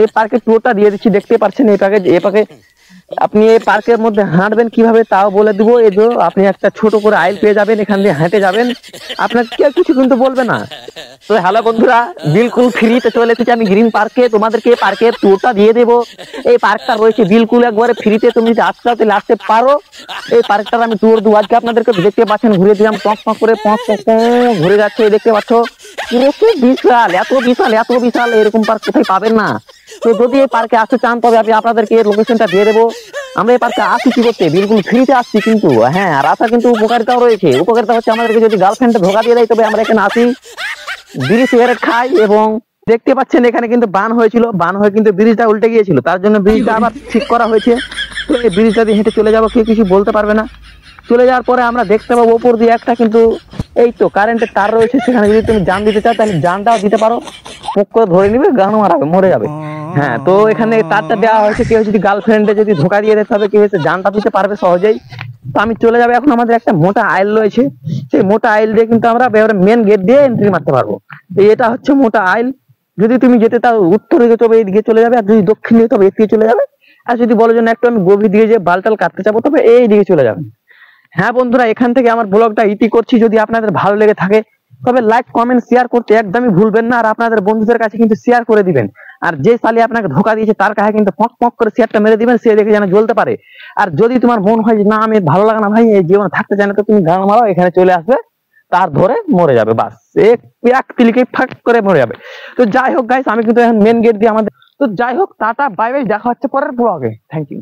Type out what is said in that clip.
এই পার্কের ট্যুরটা দিয়ে দিচ্ছি, দেখতে পাচ্ছেন এই পার্কে আপনি এই পার্কের মধ্যে হাঁটবেন কিভাবে তাও বলে দিব। এই যে আপনি একটা ছোট করে আইল পেয়ে যাবেন, এখান দিয়ে হেঁটে যাবেন, আপনার কেউ কিছু কিন্তু বলবে না। তো হ্যালো বন্ধুরা, বিলকুল ফ্রিতে চলে এসেছি আমি গ্রিন পার্কে, তোমাদেরকে পার্কের ট্যুরটা দিয়ে দেবো। এই পার্কটা রয়েছে বিলকুল একবারে ফ্রিতে, তুমি যদি আসতে চাও তাহলে আসতে পারো। এই পার্কটার আমি ট্যুর দেবো আজকে আপনাদেরকে, দেখতে পাচ্ছেন ঘুরে দিলাম টক টক করে ঘুরে যাচ্ছে, দেখতে পাচ্ছ পুরো খুব বিশাল, এত বিশাল এত বিশাল, এরকম পার্ক কোথায় পাবেন না। তো যদি এই পার্কে আসতে চান তবে আমি আপনাদেরকে লোকেশনটা দিয়ে দেবো। আমরা এই পার্কে আসি কি করতে, বিলকুল ফ্রিতে আসছি কিন্তু, হ্যাঁ আর আসার কিন্তু উপকারিতাও রয়েছে। উপকারিতা হচ্ছে আমাদেরকে যদি গার্লফ্রেন্ডে ধোকা দিয়ে দেয় তবে আমরা এখানে আসি, বিড়ি সিগারেট খাই, এবং দেখতে পাচ্ছেন এখানে কিন্তু বান হয়েছিল, বান হয়ে কিন্তু ব্রিজটা উল্টে গিয়েছিল, তার জন্য ব্রিজটা আবার ঠিক করা হয়েছে। তো এই ব্রিজটা দিয়ে হেঁটে চলে যাবো, কেউ কিছু বলতে পারবে না। চলে যাওয়ার পরে আমরা দেখতে পাবো ওপর দিয়ে একটা কিন্তু এই তো কারেন্টের তার রয়েছে, সেখানে যদি তুমি জান দিতে চাও তাহলে জানটাও দিতে পারো, মুখ করে ধরে নিবে, গান মারাবে, মরে যাবে। হ্যাঁ, তো এখানে তারটা দেওয়া হয়েছে, কেউ যদি গার্লফ্রেন্ডে যদি ধোকা দিয়ে দিতে হবে, কেউ হচ্ছে জানটা দিতে পারবে সহজেই। তো আমি চলে যাবো, এখন আমাদের একটা মোটা আইল রয়েছে, সেই মোটা আইল দিয়ে কিন্তু আমরা মেন গেট দিয়ে এন্ট্রি মারতে পারবো। এটা হচ্ছে মোটা আইল, যদি তুমি যেতে তাও উত্তর দিকে তবে এইদিকে চলে যাবে, আর যদি দক্ষিণ দিকে তবে এদিকে চলে যাবে, আর যদি বলো যে না একটু আমি গভীর দিকে যে বালটাল কাটতে যাবো তবে এই দিকে চলে যাবে। হ্যাঁ বন্ধুরা, এখান থেকে আমার ব্লগটা ইতি করছি, যদি আপনাদের ভালো লেগে থাকে তবে লাইক কমেন্ট শেয়ার করতে একদমই ভুলবেন না, আর আপনাদের বন্ধুদের কাছে কিন্তু শেয়ার করে দিবেন। আর যে সালি আপনাকে ধোকা দিয়েছে তার কাছে কিন্তু পক পক করে শেয়ারটা মেরে দিবেন, সে দেখে যেন জ্বলতে পারে। আর যদি তোমার মন হয় যে না আমি ভালো লাগে না ভাই, এই জীবনে থাকতে চাই না, তো তুমি গান মারাও, এখানে চলে আসবে, তার ধরে মরে যাবে, বাস এক ক্লিকে ফাক করে মরে যাবে। তো যাই হোক গাইস, আমি কিন্তু এখন মেন গেট দিয়ে আমাদের, তো যাই হোক টাটা বাই বাই, দেখা হচ্ছে পরের ব্লগে, থ্যাংক ইউ।